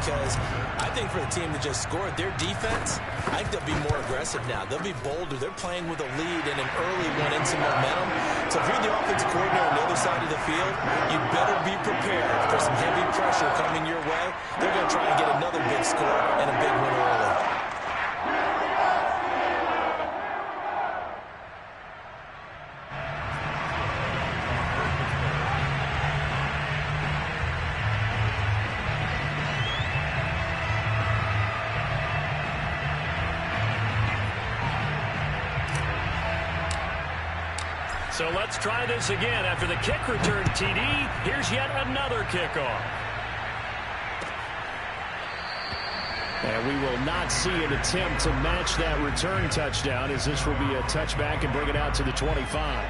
because I think for the team that just scored, their defense, I think they'll be more aggressive now. They'll be bolder. They're playing with a lead and an early one and some momentum. So if you're the offensive coordinator on the other side of the field, you better be prepared for some heavy pressure coming your way. They're going to try and get another big score and a big win early. So let's try this again. After the kick return TD, here's yet another kickoff. And we will not see an attempt to match that return touchdown, as this will be a touchback and bring it out to the 25.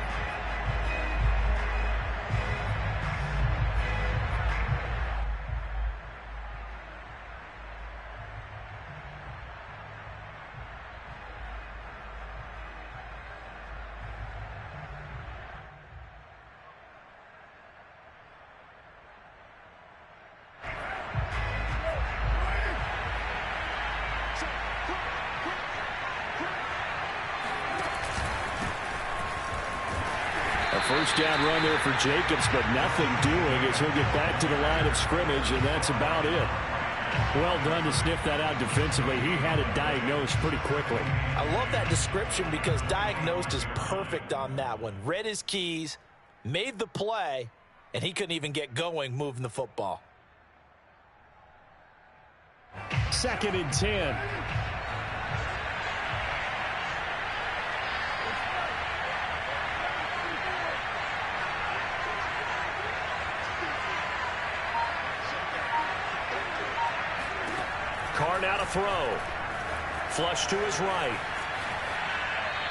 First down run there for Jacobs, but nothing doing as he'll get back to the line of scrimmage, and that's about it. Well done to sniff that out defensively. He had it diagnosed pretty quickly. I love that description because diagnosed is perfect on that one. Read his keys, made the play, and he couldn't even get going moving the football. 2nd and 10. Carr now to throw. Flush to his right.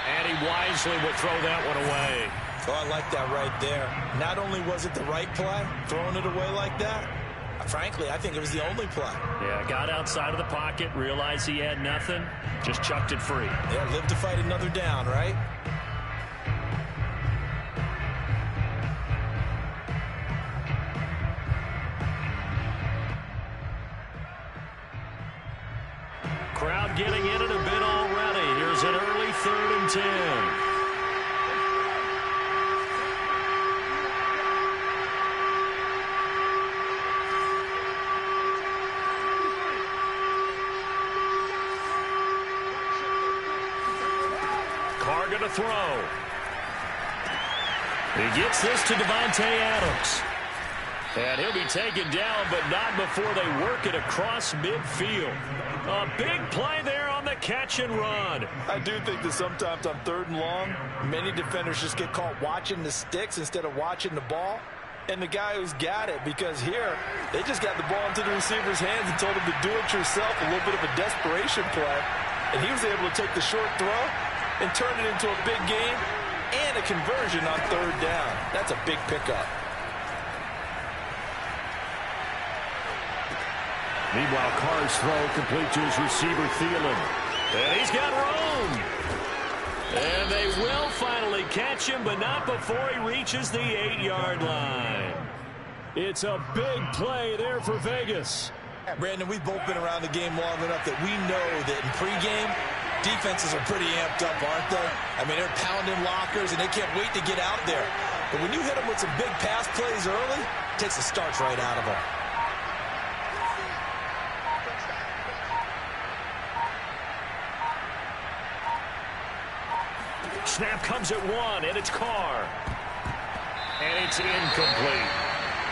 And he wisely would throw that one away. Oh, I like that right there. Not only was it the right play, throwing it away like that, frankly, I think it was the only play. Yeah, got outside of the pocket, realized he had nothing, just chucked it free. Yeah, live to fight another down, right? Crowd getting in it a bit already. Here's an early 3rd and 10. Carr going to throw. He gets this to Davante Adams. And he'll be taken down, but not before they work it across midfield. A big play there on the catch and run. I do think that sometimes on 3rd and long, many defenders just get caught watching the sticks instead of watching the ball. And the guy who's got it, because here, they just got the ball into the receiver's hands and told him to do it yourself, a little bit of a desperation play. And he was able to take the short throw and turn it into a big gain and a conversion on 3rd down. That's a big pickup. Meanwhile, Carr's throw complete to his receiver, Thielen. And he's got room. And they will finally catch him, but not before he reaches the 8-yard line. It's a big play there for Vegas. Brandon, we've both been around the game long enough that we know that in pregame, defenses are pretty amped up, aren't they? I mean, they're pounding lockers, and they can't wait to get out there. But when you hit them with some big pass plays early, it takes the starch right out of them. Snap comes at 1, and it's Carr. And it's incomplete.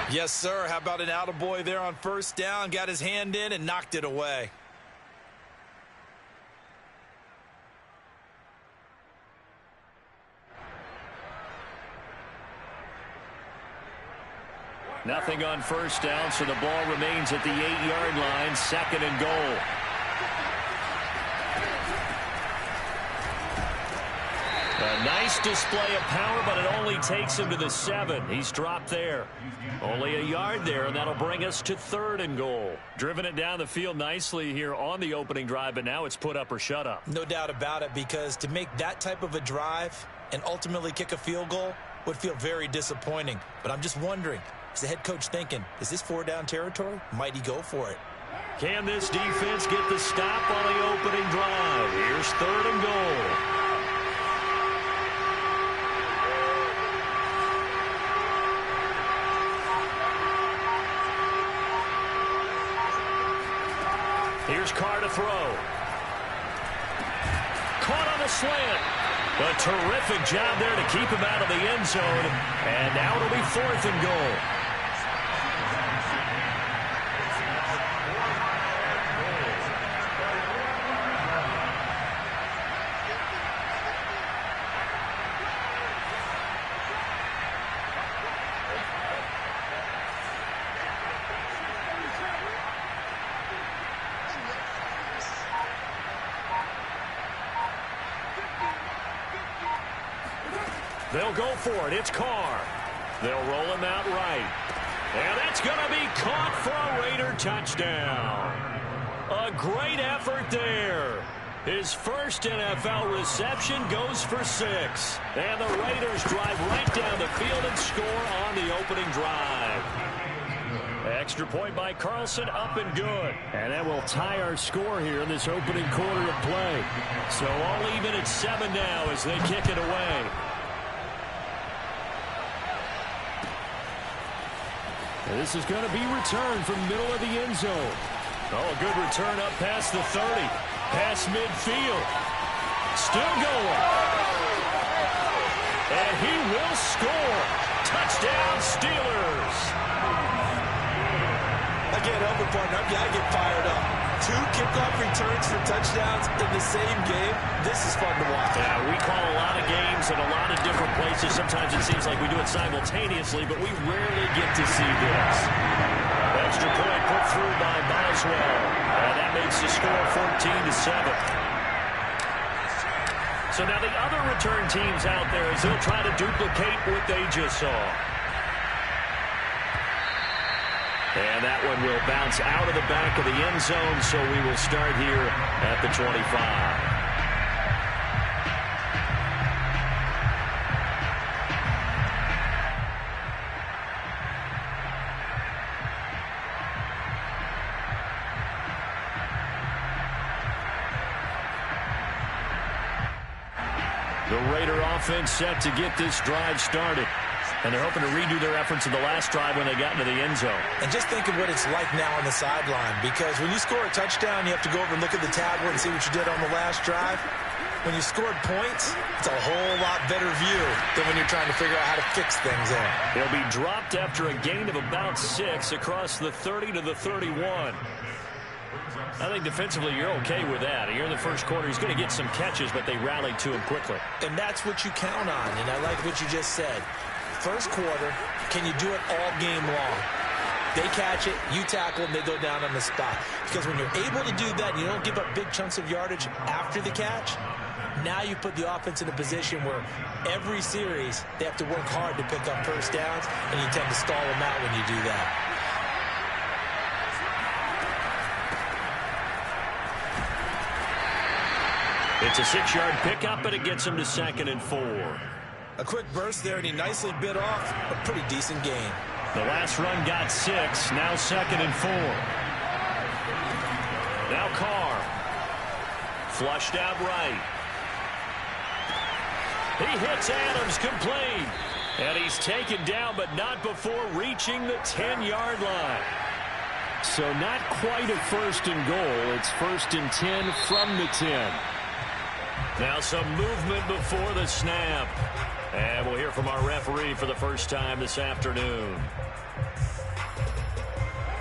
Yes, sir. How about an attaboy there on 1st down? Got his hand in and knocked it away. Nothing on 1st down, so the ball remains at the 8-yard line, 2nd and goal. A nice display of power, but it only takes him to the 7. He's dropped there. Only a yard there, and that'll bring us to 3rd and goal. Driven it down the field nicely here on the opening drive, but now it's put up or shut up. No doubt about it, because to make that type of a drive and ultimately kick a field goal would feel very disappointing. But I'm just wondering, is the head coach thinking, is this 4-down territory? Might he go for it? Can this defense get the stop on the opening drive? Here's 3rd and goal. Here's Carr to throw. Caught on the slant. A terrific job there to keep him out of the end zone. And now it'll be 4th and goal. They'll go for it. It's Carr. They'll roll him out right. And that's going to be caught for a Raider touchdown. A great effort there. His first NFL reception goes for 6. And the Raiders drive right down the field and score on the opening drive. Extra point by Carlson, up and good. And that will tie our score here in this opening quarter of play. So all even at 7 now as they kick it away. This is going to be returned from middle of the end zone. Oh, a good return up past the 30. Past midfield. Still going. And he will score. Touchdown, Steelers. Again, over partner, I get fired up. 2 kickoff returns for touchdowns in the same game. This is fun to watch. Yeah, we call a lot of games in a lot of different places. Sometimes it seems like we do it simultaneously, but we rarely get to see this. Extra point put through by Boswell. And that makes the score 14-7. So now the other return teams out there as they'll try to duplicate what they just saw. And that one will bounce out of the back of the end zone, so we will start here at the 25. The Raider offense set to get this drive started. And they're hoping to redo their efforts in the last drive when they got into the end zone. And just think of what it's like now on the sideline, because when you score a touchdown, you have to go over and look at the tablet and see what you did on the last drive. When you scored points, it's a whole lot better view than when you're trying to figure out how to fix things in. They'll be dropped after a gain of about 6 across the 30 to the 31. I think defensively you're okay with that. Here in the first quarter, he's going to get some catches, but they rallied to him quickly. And that's what you count on, and I like what you just said. First quarter, can you do it all game long? They catch it, you tackle them, they go down on the spot. Because when you're able to do that and you don't give up big chunks of yardage after the catch, now you put the offense in a position where every series they have to work hard to pick up first downs, and you tend to stall them out when you do that. It's a 6-yard pickup, but it gets him to 2nd and 4. A quick burst there, and he nicely bit off a pretty decent gain. The last run got 6, now 2nd and 4. Now Carr. Flushed out right. He hits Adams complete. And he's taken down, but not before reaching the 10-yard line. So not quite a 1st and goal. It's 1st and 10 from the 10. Now some movement before the snap. And we'll hear from our referee for the first time this afternoon.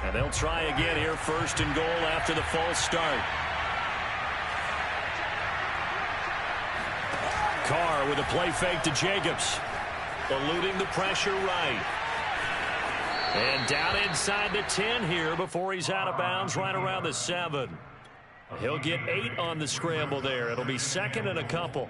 And they'll try again here, 1st and goal after the false start. Carr with a play fake to Jacobs. Eluding the pressure right. And down inside the 10 here before he's out of bounds right around the 7. He'll get 8 on the scramble there. It'll be 2nd and a couple.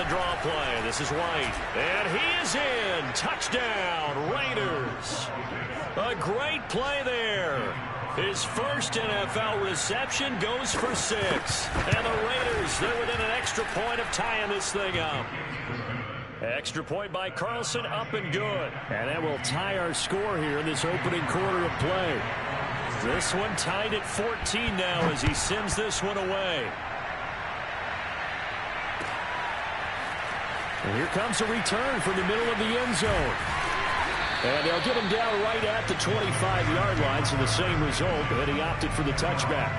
the draw play. This is White. And he is in. Touchdown, Raiders. A great play there. His first NFL reception goes for 6. And the Raiders, they're within an extra point of tying this thing up. Extra point by Carlson, up and good. And that will tie our score here in this opening quarter of play. This one tied at 14 now as he sends this one away. And here comes a return from the middle of the end zone. And they'll get him down right at the 25-yard line, so the same result, and he opted for the touchback.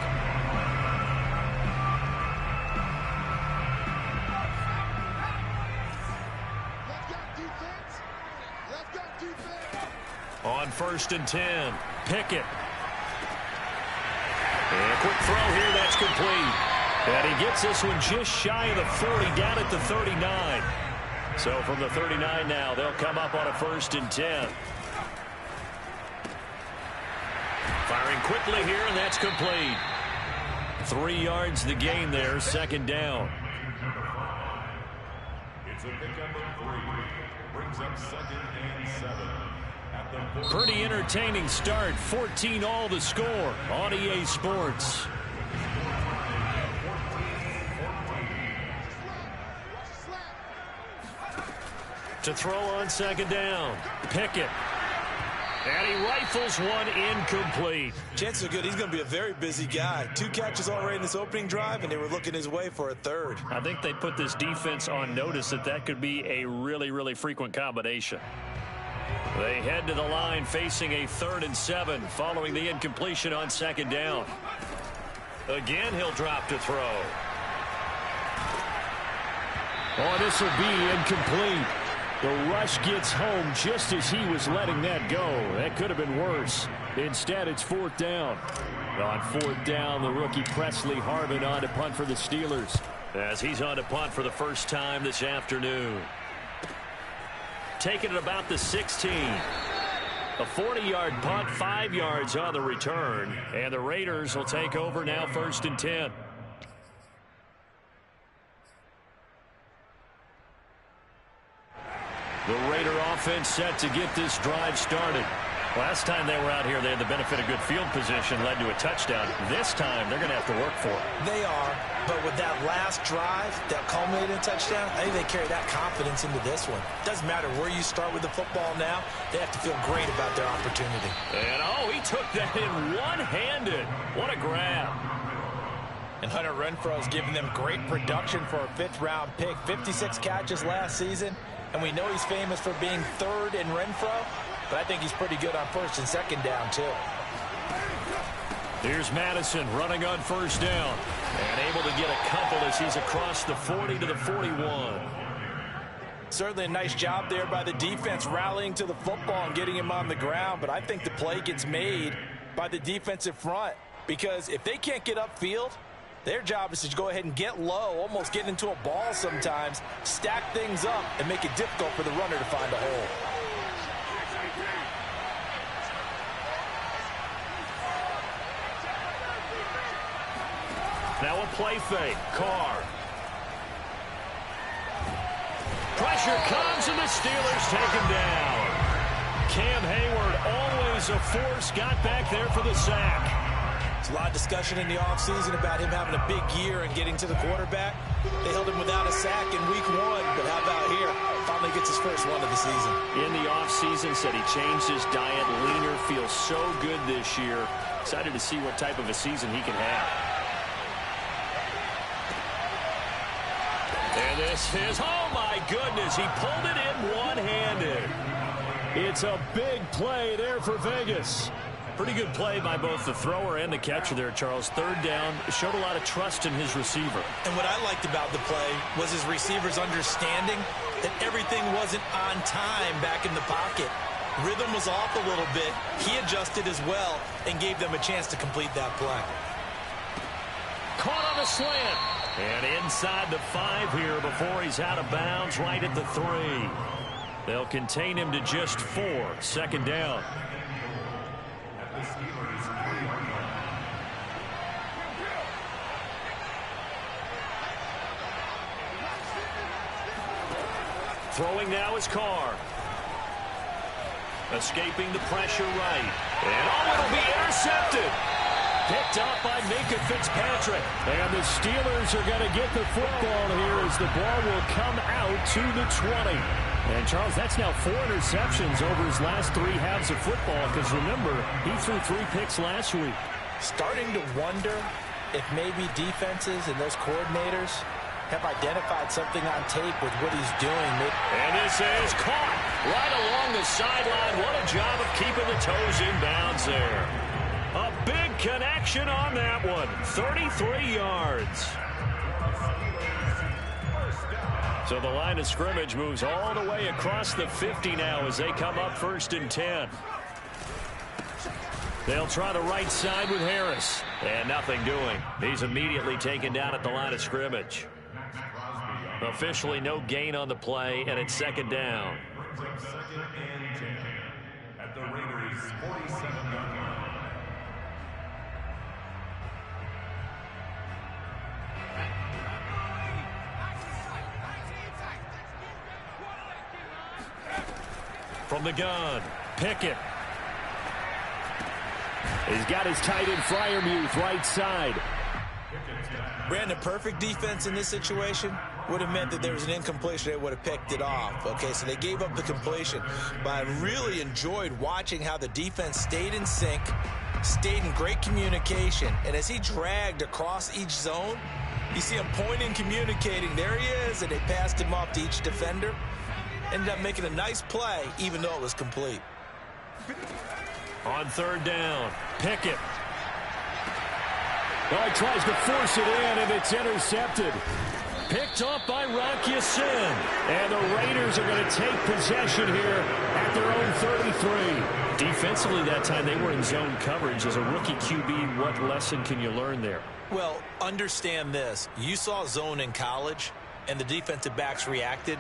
On 1st and 10, Pickett. And a quick throw here, that's complete. And he gets this one just shy of the 40, down at the 39. So from the 39 now, they'll come up on a 1st and 10. Firing quickly here, and that's complete. 3 yards the gain there, 2nd down. It's a pickup of 3. Brings up 2nd and 7. Pretty entertaining start. 14 all the score on EA Sports. To throw on 2nd down. Pickett. And he rifles one incomplete. Chances are good he's going to be a very busy guy. 2 catches already in this opening drive, and they were looking his way for a 3rd. I think they put this defense on notice that could be a really, really frequent combination. They head to the line facing a 3rd and 7 following the incompletion on 2nd down. Again, he'll drop to throw. Oh, this will be incomplete. The rush gets home just as he was letting that go. That could have been worse. Instead, it's 4th down. On 4th down, the rookie Presley Harvin on to punt for the Steelers. As he's on to punt for the first time this afternoon. Taking it about the 16. A 40-yard punt, 5 yards on the return. And the Raiders will take over now 1st and 10. The Raider offense set to get this drive started. Last time they were out here, they had the benefit of good field position, led to a touchdown. This time, they're going to have to work for it. They are, but with that last drive that culminated in a touchdown, I think they carry that confidence into this one. Doesn't matter where you start with the football now, they have to feel great about their opportunity. And, oh, he took that in one-handed. What a grab. And Hunter Renfrow is giving them great production for a 5th-round pick. 56 catches last season. And we know he's famous for being 3rd in Renfrow, but I think he's pretty good on 1st and 2nd down, too. Here's Madison running on 1st down. And able to get a couple as he's across the 40 to the 41. Certainly a nice job there by the defense rallying to the football and getting him on the ground, but I think the play gets made by the defensive front because if they can't get upfield, their job is to go ahead and get low, almost get into a ball sometimes, stack things up, and make it difficult for the runner to find a hole. Now a play fake. Carr. Pressure comes, and the Steelers take him down. Cam Hayward, always a force, got back there for the sack. There's a lot of discussion in the offseason about him having a big year and getting to the quarterback. They held him without a sack in week 1, but how about here? Finally gets his first one of the season. In the offseason, said he changed his diet, leaner, feels so good this year. Excited to see what type of a season he can have. And this is, oh my goodness, he pulled it in one-handed. It's a big play there for Vegas. Pretty good play by both the thrower and the catcher there, Charles. 3rd down, showed a lot of trust in his receiver. And what I liked about the play was his receiver's understanding that everything wasn't on time back in the pocket. Rhythm was off a little bit. He adjusted as well and gave them a chance to complete that play. Caught on a slant. And inside the 5 here before he's out of bounds right at the 3. They'll contain him to just 4. 2nd down. Throwing now is Carr. Escaping the pressure right. And it'll be intercepted. Picked up by Minkah Fitzpatrick. And the Steelers are going to get the football here as the ball will come out to the 20. And, Charles, that's now 4 interceptions over his last 3 halves of football because, remember, he threw 3 picks last week. Starting to wonder if maybe defenses and those coordinators have identified something on tape with what he's doing. And this is caught right along the sideline. What a job of keeping the toes in bounds there. A big connection on that one. 33 yards. So the line of scrimmage moves all the way across the 50 now as they come up 1st and 10. They'll try the right side with Harris. And nothing doing. He's immediately taken down at the line of scrimmage. Officially no gain on the play, and it's 2nd down. Brings up 2nd and 10 at the Raiders' 47-yard line. From the gun, Pickett. He's got his tight end Freiermuth right side. Brandon, perfect defense in this situation would have meant that there was an incompletion. They would have picked it off. Okay, so they gave up the completion. But I really enjoyed watching how the defense stayed in sync, stayed in great communication. And as he dragged across each zone, you see him pointing, communicating. There he is, and they passed him off to each defender. Ended up making a nice play, even though it was complete. On 3rd down, Pickett. Oh, he tries to force it in, and it's intercepted. Picked up by Rock Ya-Sin. And the Raiders are going to take possession here at their own 33. Defensively that time, they were in zone coverage. As a rookie QB, what lesson can you learn there? Well, understand this. You saw zone in college, and the defensive backs reacted,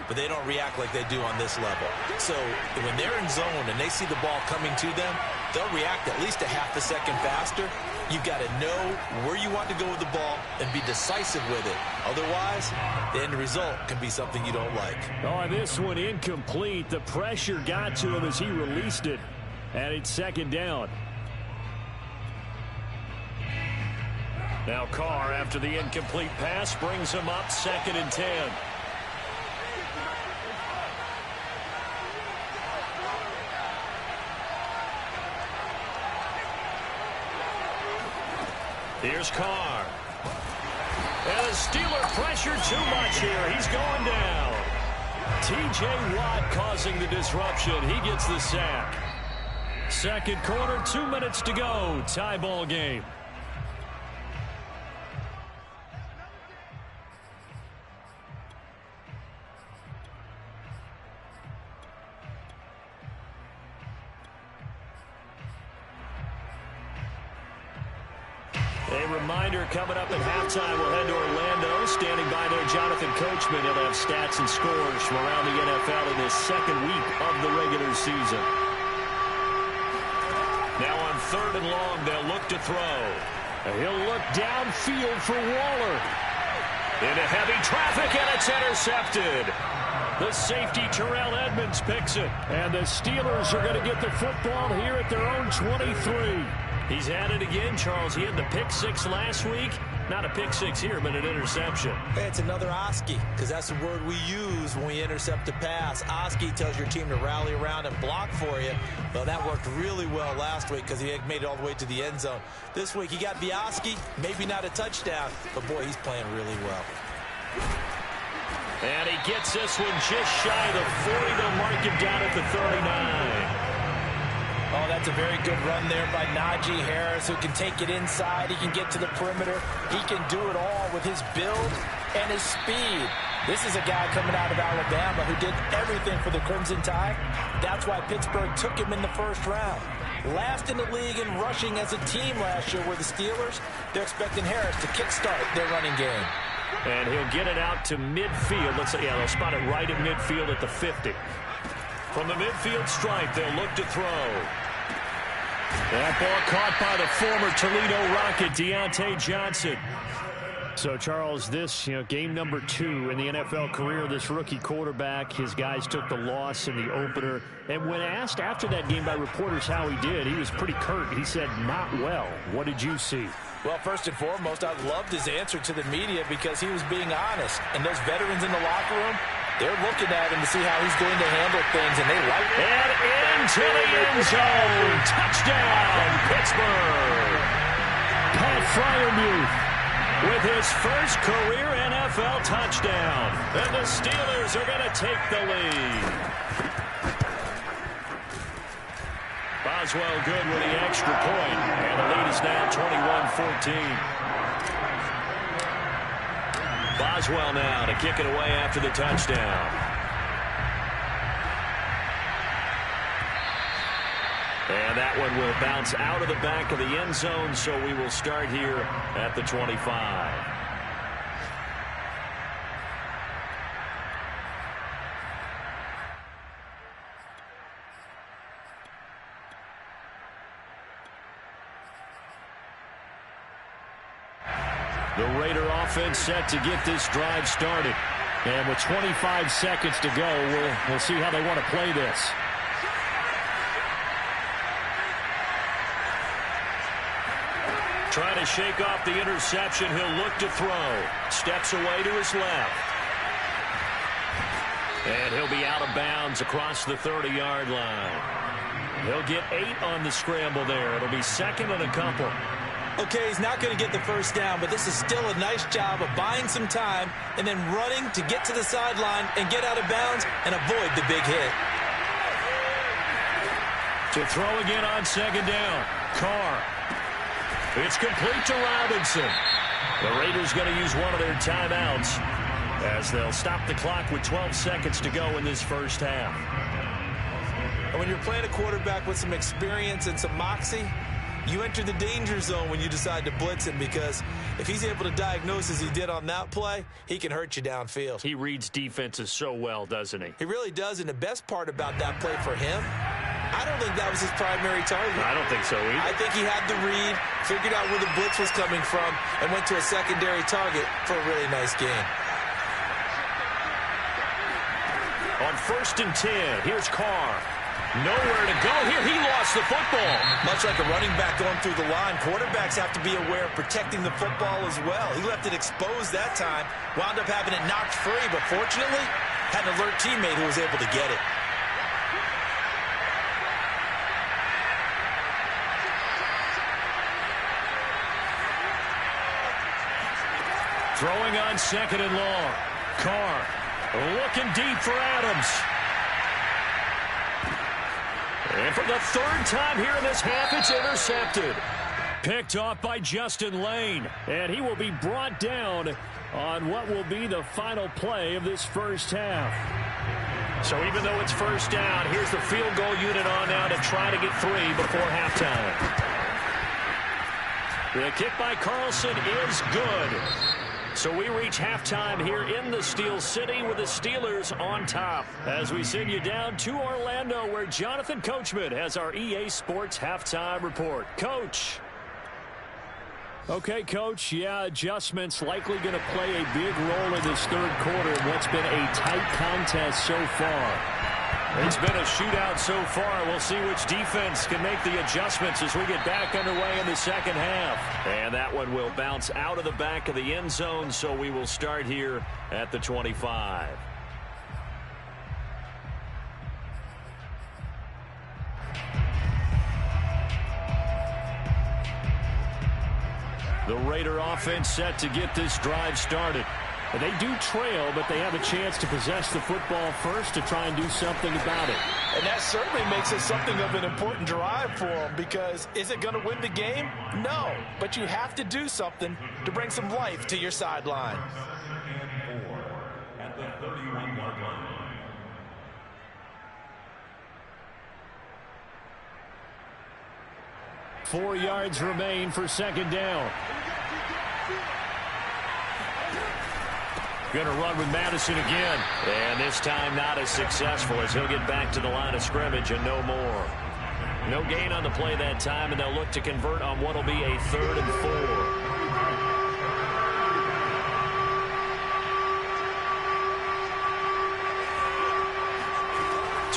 but they don't react like they do on this level. So when they're in zone and they see the ball coming to them, they'll react at least a half a second faster. You've got to know where you want to go with the ball and be decisive with it. Otherwise, the end result can be something you don't like. Oh, this one incomplete. The pressure got to him as he released it. And it's 2nd down. Now Carr, after the incomplete pass, brings him up 2nd and 10. Here's Carr. And the Steeler pressure too much here. He's going down. T.J. Watt causing the disruption. He gets the sack. 2nd quarter, 2 minutes to go. Tie ball game. A reminder coming up at halftime. We'll head to Orlando. Standing by there, Jonathan Coachman. He'll have stats and scores from around the NFL in this 2nd week of the regular season. Now on 3rd and long, they'll look to throw. He'll look downfield for Waller. Into heavy traffic, and it's intercepted. The safety, Terrell Edmonds, picks it. And the Steelers are going to get the football here at their own 23. He's had it again, Charles. He had the pick 6 last week. Not a pick 6 here, but an interception. Hey, it's another Oski, because that's the word we use when we intercept a pass. Oski tells your team to rally around and block for you. Well, that worked really well last week because he made it all the way to the end zone. This week, he got the Oski, maybe not a touchdown, but boy, he's playing really well. And he gets this one just shy of the 40. They'll mark him down at the 39. Oh, that's a very good run there by Najee Harris, who can take it inside. He can get to the perimeter. He can do it all with his build and his speed. This is a guy coming out of Alabama who did everything for the Crimson Tide. That's why Pittsburgh took him in the 1st round. Last in the league in rushing as a team last year were the Steelers. They're expecting Harris to kickstart their running game. And he'll get it out to midfield. Let's say, they'll spot it right at midfield at the 50. From the midfield stripe, they'll look to throw. That ball caught by the former Toledo Rocket, Deontay Johnson. So, Charles, this, game number 2 in the NFL career of this rookie quarterback. His guys took the loss in the opener. And when asked after that game by reporters how he did, he was pretty curt. He said, not well. What did you see? Well, first and foremost, I loved his answer to the media because he was being honest. And those veterans in the locker room, they're looking at him to see how he's going to handle things, and they like it. And into the end zone. Touchdown, Pittsburgh. Pat Freiermuth with his first career NFL touchdown. And the Steelers are going to take the lead. Boswell good with the extra point. And the lead is now 21-14. Boswell now to kick it away after the touchdown. And that one will bounce out of the back of the end zone, so we will start here at the 25. The Raider offense set to get this drive started. And with 25 seconds to go, we'll see how they want to play this. Trying to shake off the interception. He'll look to throw. Steps away to his left. And he'll be out of bounds across the 30-yard line. He'll get 8 on the scramble there. It'll be second and a couple. Okay, he's not going to get the first down, but this is still a nice job of buying some time and then running to get to the sideline and get out of bounds and avoid the big hit. To throw again on second down. Carr. It's complete to Robinson. The Raiders going to use one of their timeouts as they'll stop the clock with 12 seconds to go in this first half. And when you're playing a quarterback with some experience and some moxie, you enter the danger zone when you decide to blitz him, because if he's able to diagnose as he did on that play, he can hurt you downfield. He reads defenses so well, doesn't he? He really does, and the best part about that play for him, I don't think that was his primary target. I don't think so either. I think he had the read, figured out where the blitz was coming from, and went to a secondary target for a really nice gain. On 1st and 10, here's Carr. Nowhere to go here. He lost the football. Much like a running back going through the line, quarterbacks have to be aware of protecting the football as well. He left it exposed that time, wound up having it knocked free, but fortunately, had an alert teammate who was able to get it. Throwing on second and long. Carr looking deep for Adams. And for the third time here in this half, it's intercepted. Picked off by Justin Lane. And he will be brought down on what will be the final play of this first half. So even though it's first down, here's the field goal unit on now to try to get 3 before halftime. The kick by Carlson is good. So we reach halftime here in the Steel City with the Steelers on top as we send you down to Orlando, where Jonathan Coachman has our EA Sports halftime report. Coach. Okay, Coach. Yeah, adjustments likely going to play a big role in this third quarter in what's been a tight contest so far. It's been a shootout so far. We'll see which defense can make the adjustments as we get back underway in the second half. And that one will bounce out of the back of the end zone, so we will start here at the 25. The Raider offense set to get this drive started. They do trail, but they have a chance to possess the football first to try and do something about it. And that certainly makes it something of an important drive for them, because is it going to win the game? No, but you have to do something to bring some life to your sideline. And 4 at the 31-yard line. Four yards remain for second down. Going to run with Madison again. And this time not as successful, as he'll get back to the line of scrimmage and no more. No gain on the play that time, and they'll look to convert on what will be a 3rd and 4.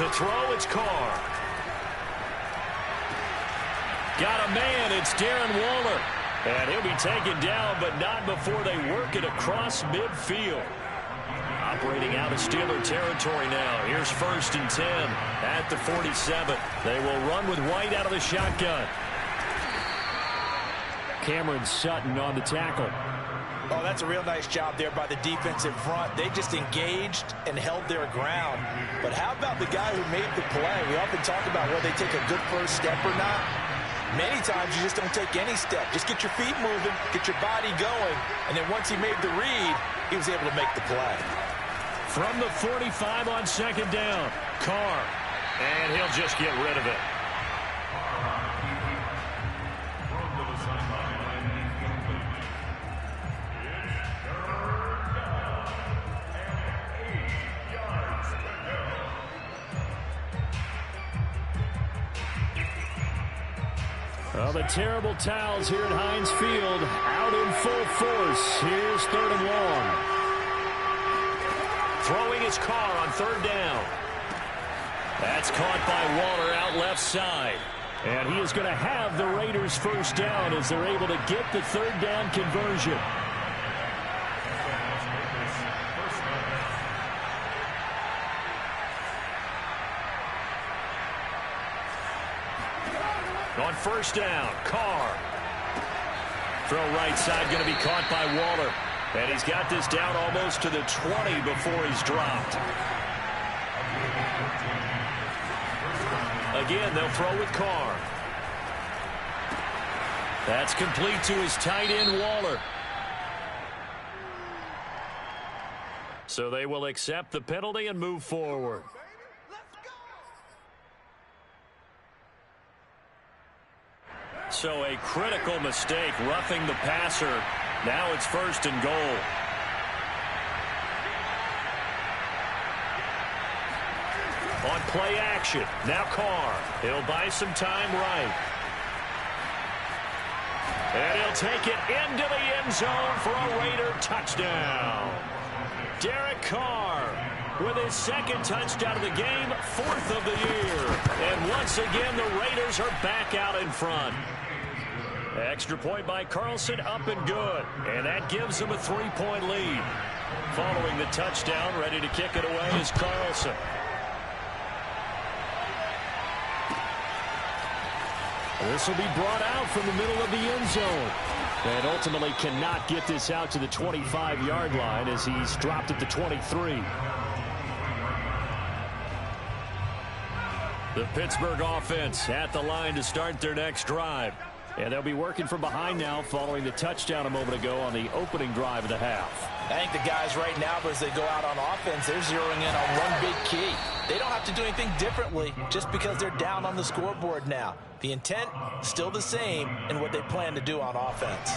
To throw, it's Carr. Got a man, it's Darren Waller. And he'll be taken down, but not before they work it across midfield. Operating out of Steeler territory now. Here's 1st and 10 at the 47. They will run with White out of the shotgun. Cameron Sutton on the tackle. Oh, that's a real nice job there by the defensive front. They just engaged and held their ground. But how about the guy who made the play? We often talk about whether they take a good first step or not. Many times you just don't take any step. Just get your feet moving, get your body going, and then once he made the read, he was able to make the play. From the 45 on 2nd down, Carr. And he'll just get rid of it. Well, the terrible towels here at Heinz Field out in full force. Here's 3rd and long. Throwing his Carr on 3rd down. That's caught by Waller out left side. And he is going to have the Raiders' 1st down as they're able to get the 3rd down conversion. On 1st down, Carr. Throw right side going to be caught by Waller. And he's got this down almost to the 20 before he's dropped. Again, they'll throw with Carr. That's complete to his tight end, Waller. So they will accept the penalty and move forward. So a critical mistake, roughing the passer. Now it's 1st and goal. On play action, now Carr. He'll buy some time right. And he'll take it into the end zone for a Raider touchdown. Derek Carr with his 2nd touchdown of the game, 4th of the year. And once again, the Raiders are back out in front. Extra point by Carlson, up and good. And that gives them a 3-point lead. Following the touchdown, ready to kick it away is Carlson. This will be brought out from the middle of the end zone. And ultimately cannot get this out to the 25-yard line as he's dropped at the 23. The Pittsburgh offense at the line to start their next drive. And they'll be working from behind now following the touchdown a moment ago on the opening drive of the half. I think the guys right now, as they go out on offense, they're zeroing in on one big key. They don't have to do anything differently just because they're down on the scoreboard now. The intent, still the same in what they plan to do on offense.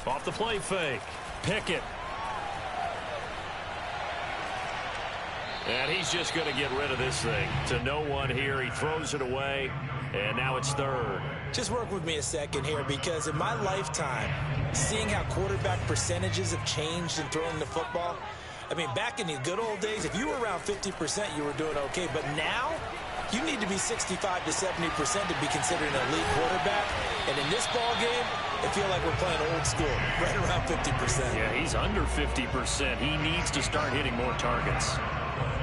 Off the play fake. Pickett. And he's just going to get rid of this thing. To no one here. He throws it away. And now it's 3rd. Just work with me a second here, because in my lifetime, seeing how quarterback percentages have changed in throwing the football, I mean, back in the good old days, if you were around 50%, you were doing okay. But now, you need to be 65 to 70% to be considered an elite quarterback. And in this ball game, I feel like we're playing old school, right around 50%. Yeah, he's under 50%. He needs to start hitting more targets.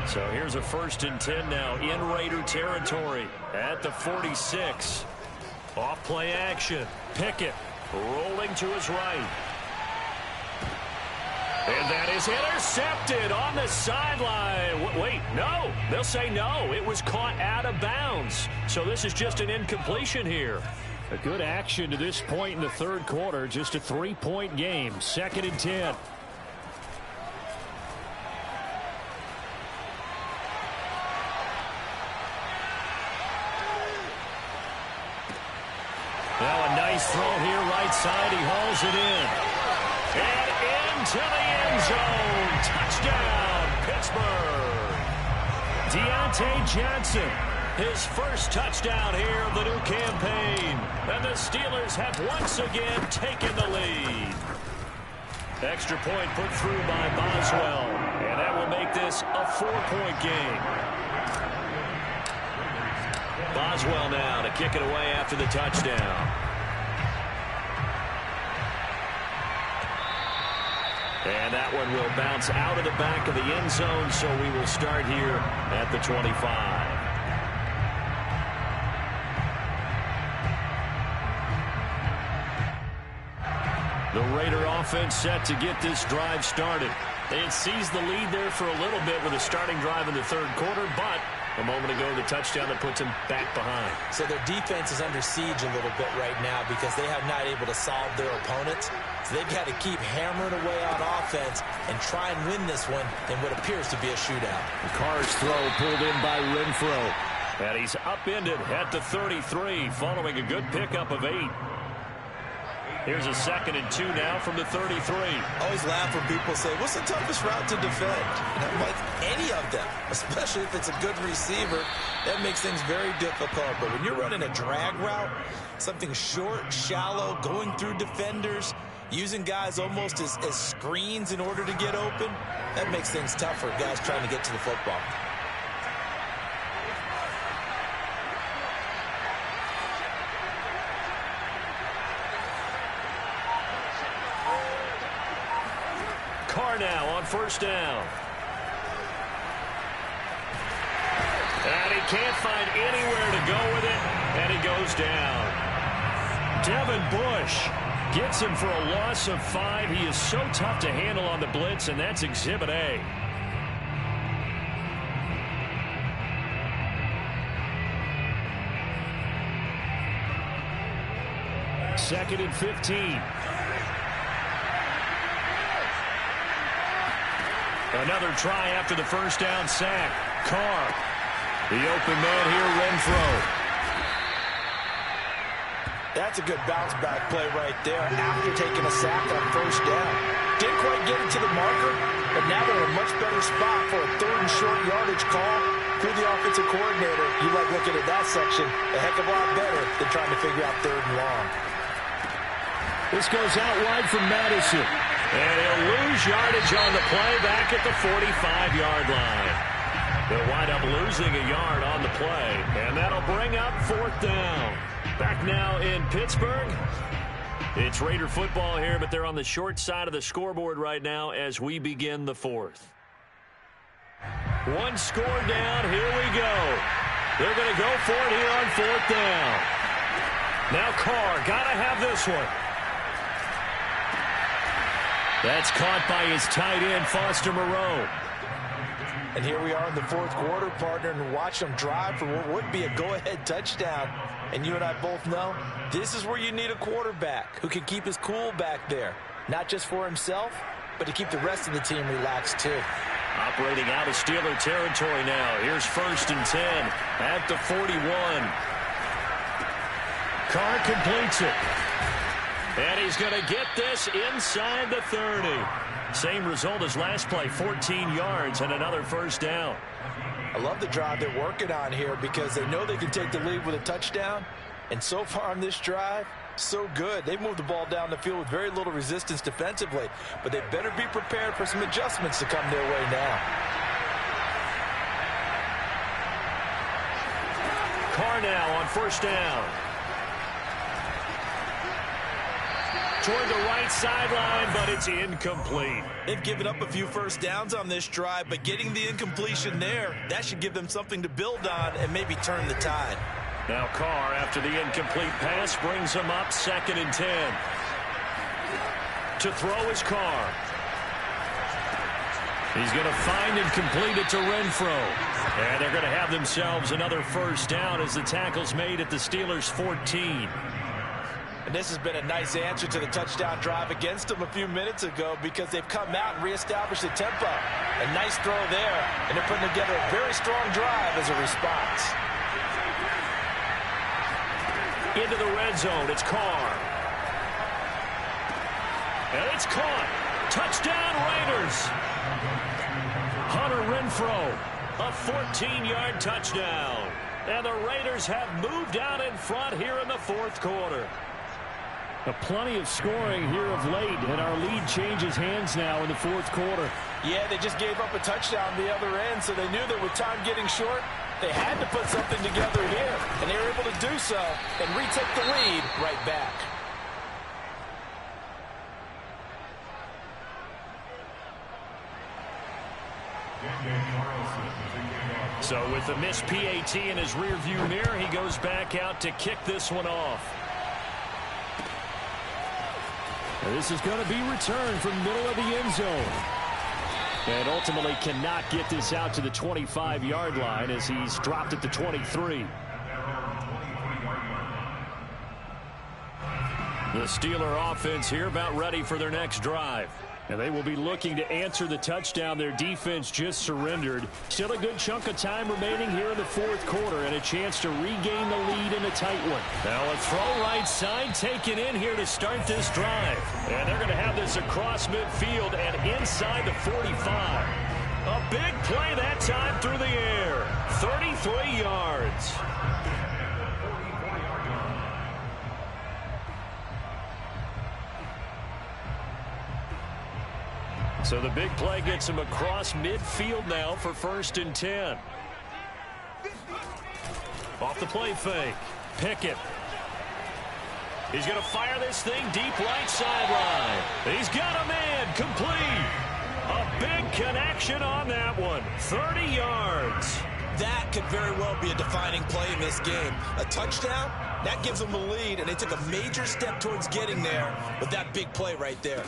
So here's a 1st and 10 now in Raider territory at the 46. Off play action. Pickett rolling to his right. And that is intercepted on the sideline. Wait, no. They'll say no. It was caught out of bounds. So this is just an incompletion here. A good action to this point in the 3rd quarter. Just a 3-point game. 2nd and 10. Now a nice throw here right side. He hauls it in. And into the end zone. Touchdown, Pittsburgh. Deontay Johnson, his 1st touchdown here of the new campaign. And the Steelers have once again taken the lead. Extra point put through by Boswell. And that will make this a 4-point game. Boswell now to kick it away after the touchdown. And that one will bounce out of the back of the end zone, so we will start here at the 25. The Raider offense set to get this drive started. They had seized the lead there for a little bit with a starting drive in the third quarter, but a moment ago the touchdown that puts them back behind. So their defense is under siege a little bit right now because they have not able to solve their opponents. So they've got to keep hammering away on offense and try and win this one in what appears to be a shootout. Carr's throw pulled in by Renfro. And he's upended at the 33 following a good pickup of 8. Here's a 2nd and 2 now from the 33. Always laugh when people say, what's the toughest route to defend? And I'm like, any of them, especially if it's a good receiver, that makes things very difficult. But when you're running a drag route, something short, shallow, going through defenders, using guys almost as screens in order to get open, that makes things tough for guys trying to get to the football. Carr now on first down. And he can't find anywhere to go with it, and he goes down. Devin Bush gets him for a loss of 5. He is so tough to handle on the blitz, and that's Exhibit A. Second and 15. Another try after the first down sack. Carr. The open man here, Renfro. That's a good bounce back play right there after taking a sack on first down. Didn't quite get it to the marker, but now they're in a much better spot for a 3rd and short yardage call. Through the offensive coordinator, you like looking at that section a heck of a lot better than trying to figure out 3rd and long. This goes out wide from Madison. And he'll lose yardage on the play back at the 45-yard line. They'll wind up losing a yard on the play, and that'll bring up 4th down. Back now in Pittsburgh. It's Raider football here, but they're on the short side of the scoreboard right now as we begin the 4th. One score down. Here we go. They're going to go for it here on 4th down. Now Carr, got to have this one. That's caught by his tight end, Foster Moreau. And here we are in the 4th quarter, partner, and watch them drive for what would be a go-ahead touchdown. And you and I both know this is where you need a quarterback who can keep his cool back there. Not just for himself, but to keep the rest of the team relaxed too. Operating out of Steeler territory now. Here's 1st and 10 at the 41. Carr completes it. And he's going to get this inside the 30. Same result as last play, 14 yards and another first down. I love the drive they're working on here because they know they can take the lead with a touchdown. And so far on this drive, so good. They've moved the ball down the field with very little resistance defensively, but they better be prepared for some adjustments to come their way now. Carr now on first down. Toward the right sideline, but it's incomplete. They've given up a few first downs on this drive, but getting the incompletion there, that should give them something to build on and maybe turn the tide. Now Carr, after the incomplete pass, brings him up 2nd and 10. To throw is Carr. He's going to find and complete it to Renfro. And they're going to have themselves another first down as the tackle's made at the Steelers' 14. And this has been a nice answer to the touchdown drive against them a few minutes ago because they've come out and reestablished the tempo. A nice throw there, and they're putting together a very strong drive as a response. Into the red zone, it's Carr. And it's caught. Touchdown Raiders. Hunter Renfro, a 14-yard touchdown. And the Raiders have moved out in front here in the 4th quarter. Plenty of scoring here of late, and our lead changes hands now in the fourth quarter. Yeah, they just gave up a touchdown the other end, so they knew that with time getting short, they had to put something together here, and they were able to do so and retake the lead right back. So with the missed PAT in his rearview mirror, he goes back out to kick this one off. And this is going to be returned from middle of the end zone. And ultimately cannot get this out to the 25-yard line as he's dropped at the 23. The Steeler offense here about ready for their next drive. And they will be looking to answer the touchdown their defense just surrendered. Still a good chunk of time remaining here in the fourth quarter and a chance to regain the lead in a tight one. Now a throw right side taken in here to start this drive. And they're going to have this across midfield and inside the 45. A big play that time through the air. 33 yards. So the big play gets him across midfield now for 1st and 10. Off the play fake. Pickett. He's going to fire this thing deep right sideline. He's got a man complete. A big connection on that one. 30 yards. That could very well be a defining play in this game. A touchdown, that gives them the lead, and they took a major step towards getting there with that big play right there.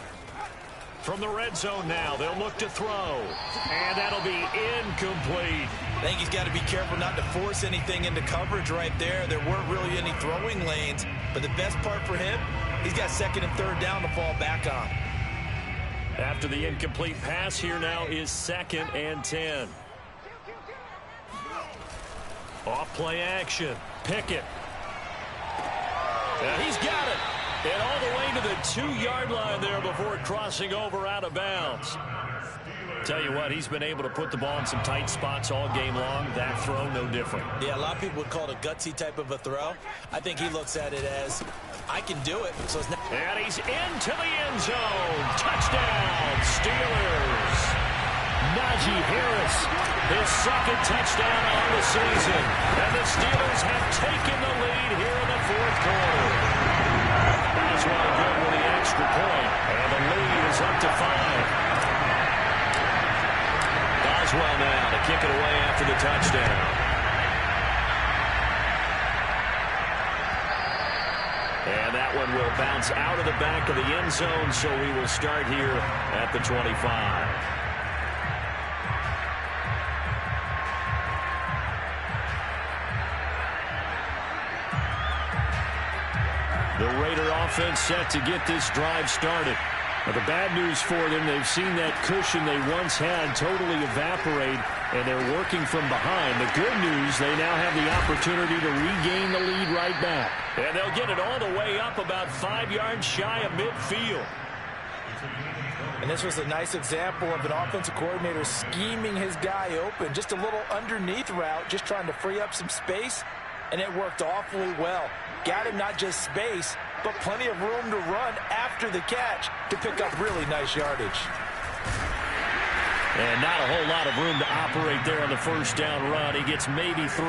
From the red zone now, they'll look to throw. And that'll be incomplete. I think he's got to be careful not to force anything into coverage right there. There weren't really any throwing lanes. But the best part for him, he's got 2nd and 3rd down to fall back on. After the incomplete pass, here now is 2nd and 10. Off play action. Pickett. And he's got it. And all the way to the 2-yard line there before crossing over out of bounds. Tell you what, he's been able to put the ball in some tight spots all game long. That throw, no different. Yeah, a lot of people would call it a gutsy type of a throw. I think he looks at it as, I can do it. So it's not. And he's into the end zone. Touchdown, Steelers. Najee Harris, his 2nd touchdown on the season. And the Steelers have taken the lead here in the fourth quarter. That's why good with the extra point. And the lead is up to 5. Boswell now to kick it away after the touchdown. And that one will bounce out of the back of the end zone, so we will start here at the 25. The Raider offense set to get this drive started. Now, the bad news for them, they've seen that cushion they once had totally evaporate, and they're working from behind. The good news, they now have the opportunity to regain the lead right back. And they'll get it all the way up about 5 yards shy of midfield. And this was a nice example of an offensive coordinator scheming his guy open. Just a little underneath route, just trying to free up some space, and it worked awfully well. Got him not just space, but plenty of room to run after the catch to pick up really nice yardage. And not a whole lot of room to operate there on the 1st down run. He gets maybe 3.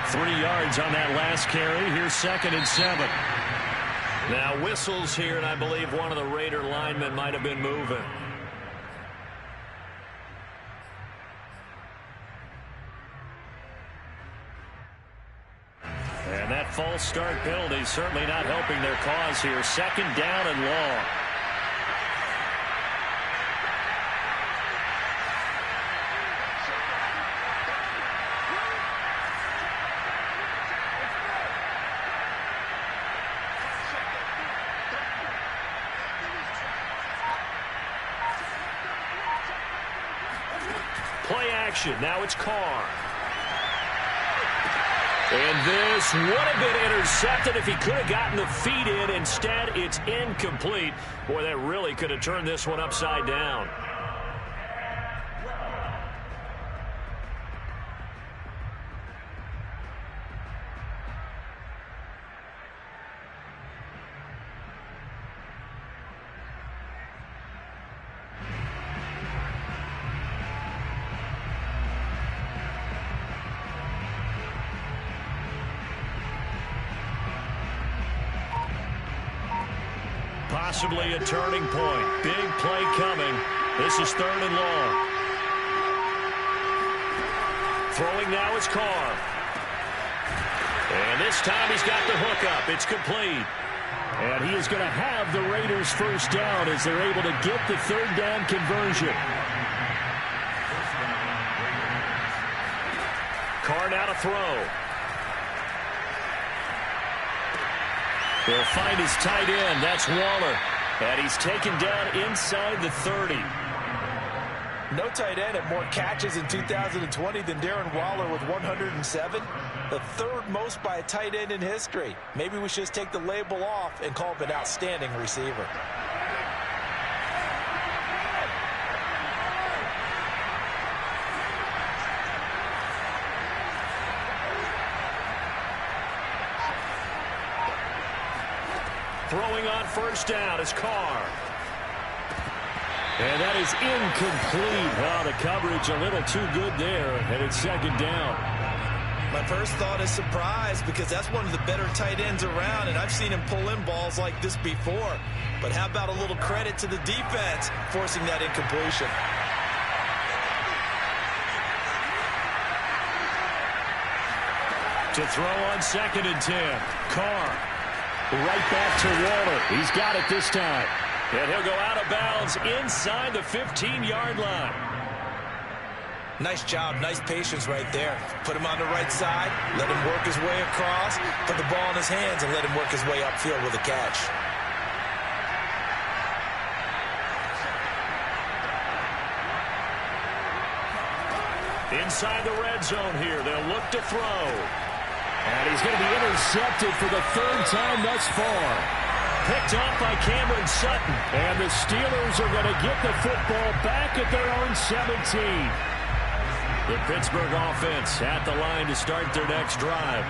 3 yards on that last carry. Here's 2nd and 7. Now whistles here, and I believe one of the Raider linemen might have been moving. And that false start penalty certainly not helping their cause here. 2nd down and long. Play action. Now it's Carr. And this would have been intercepted if he could have gotten the feet in. Instead, it's incomplete. Boy, that really could have turned this one upside down. possibly a turning point. Big play coming. This is 3rd and long. Throwing now is Carr. And this time he's got the hook up. It's complete. And he is going to have the Raiders first down as they're able to get the 3rd down conversion. Carr now to throw. They'll find his tight end. That's Waller. And he's taken down inside the 30. No tight end had more catches in 2020 than Darren Waller with 107. The 3rd most by a tight end in history. Maybe we should just take the label off and call him an outstanding receiver. Throwing on first down is Carr. And that is incomplete. Oh, the coverage a little too good there, and it's 2nd down. My first thought is surprise because that's one of the better tight ends around, and I've seen him pull in balls like this before. But how about a little credit to the defense forcing that incompletion? To throw on 2nd and 10. Carr right back to Waller. He's got it this time. And he'll go out of bounds inside the 15-yard line. Nice job, nice patience right there. Put him on the right side, let him work his way across, put the ball in his hands, and let him work his way upfield with a catch. Inside the red zone here, they'll look to throw. And he's going to be intercepted for the 3rd time thus far. Picked off by Cameron Sutton. And the Steelers are going to get the football back at their own 17. The Pittsburgh offense at the line to start their next drive.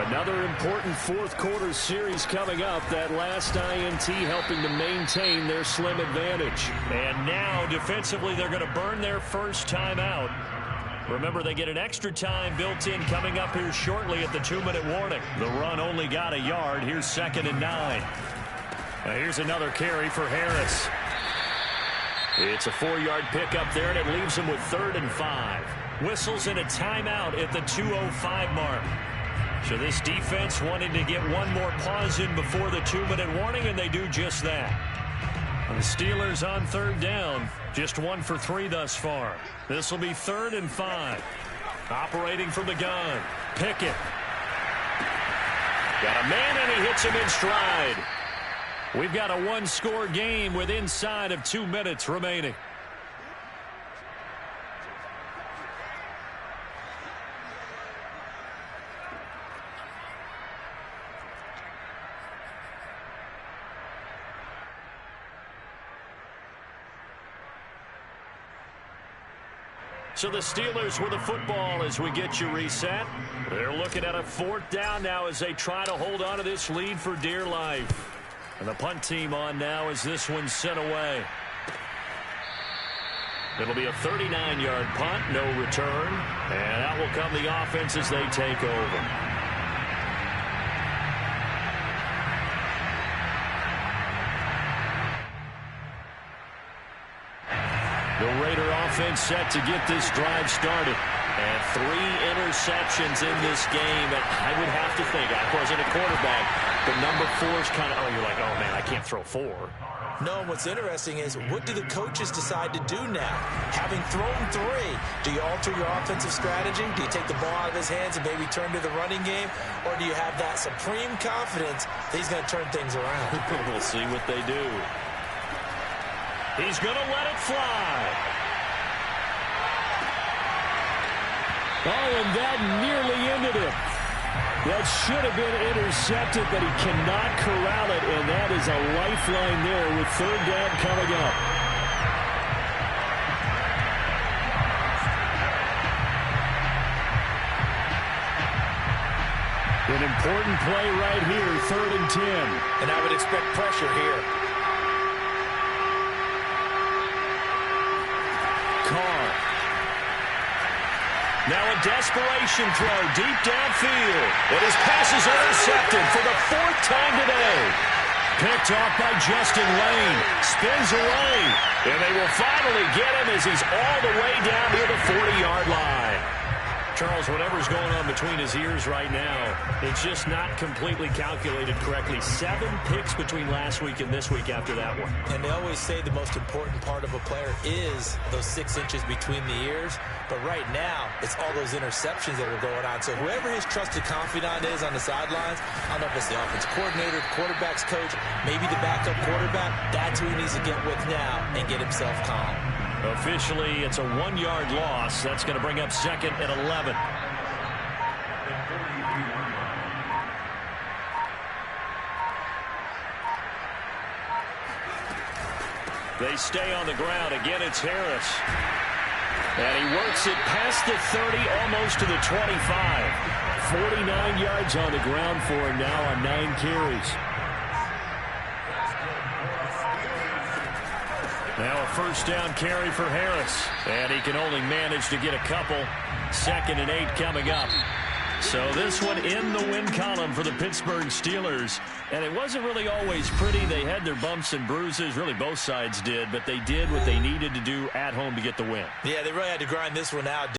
Another important 4th quarter series coming up. That last INT helping to maintain their slim advantage. And now defensively they're going to burn their first time out. Remember, they get an extra time built in coming up here shortly at the 2-minute warning. The run only got a yard. Here's 2nd and 9. Now here's another carry for Harris. It's a 4-yard pickup there, and it leaves him with 3rd and 5. Whistles in a timeout at the 2:05 mark. So this defense wanting to get one more pause in before the 2-minute warning, and they do just that. The Steelers on 3rd down, just 1 for 3 thus far. This will be 3rd and 5. Operating from the gun, Pickett. Got a man, and he hits him in stride. We've got a 1-score game with inside of 2 minutes remaining. So the Steelers with the football as we get you reset. They're looking at a 4th down now as they try to hold on to this lead for dear life. And the punt team on now as this one's sent away. It'll be a 39-yard punt, no return. And that will come the offense as they take over. The Raider offense set to get this drive started. And 3 interceptions in this game. And I would have to think, I wasn't a quarterback, but number 4 is kind of, you're like, oh, man, I can't throw 4. No, what's interesting is what do the coaches decide to do now? Having thrown 3, do you alter your offensive strategy? Do you take the ball out of his hands and maybe turn to the running game? Or do you have that supreme confidence that he's going to turn things around? We'll see what they do. He's going to let it fly. Oh, and that nearly ended it. That should have been intercepted, but he cannot corral it, and that is a lifeline there with 3rd down coming up. An important play right here, 3rd and 10. And I would expect pressure here. Carr. Now a desperation throw deep downfield. And his pass is intercepted for the 4th time today. Picked off by Justin Layne. Spins away. And they will finally get him as he's all the way down near the 40-yard line. Charles, whatever's going on between his ears right now, it's just not completely calculated correctly. 7 picks between last week and this week after that one. And they always say the most important part of a player is those 6 inches between the ears. But right now, it's all those interceptions that are going on. So whoever his trusted confidant is on the sidelines, I don't know if it's the offensive coordinator, the quarterback's coach, maybe the backup quarterback, that's who he needs to get with now and get himself calm. Officially, it's a 1-yard loss. That's going to bring up 2nd and 11. They stay on the ground. Again, it's Harris. And he works it past the 30, almost to the 25. 49 yards on the ground for him now on 9 carries. Now a first down carry for Harris. And he can only manage to get a couple. 2nd and 8 coming up. So this one in the win column for the Pittsburgh Steelers. And it wasn't really always pretty. They had their bumps and bruises. Really, both sides did. But they did what they needed to do at home to get the win. Yeah, they really had to grind this one out.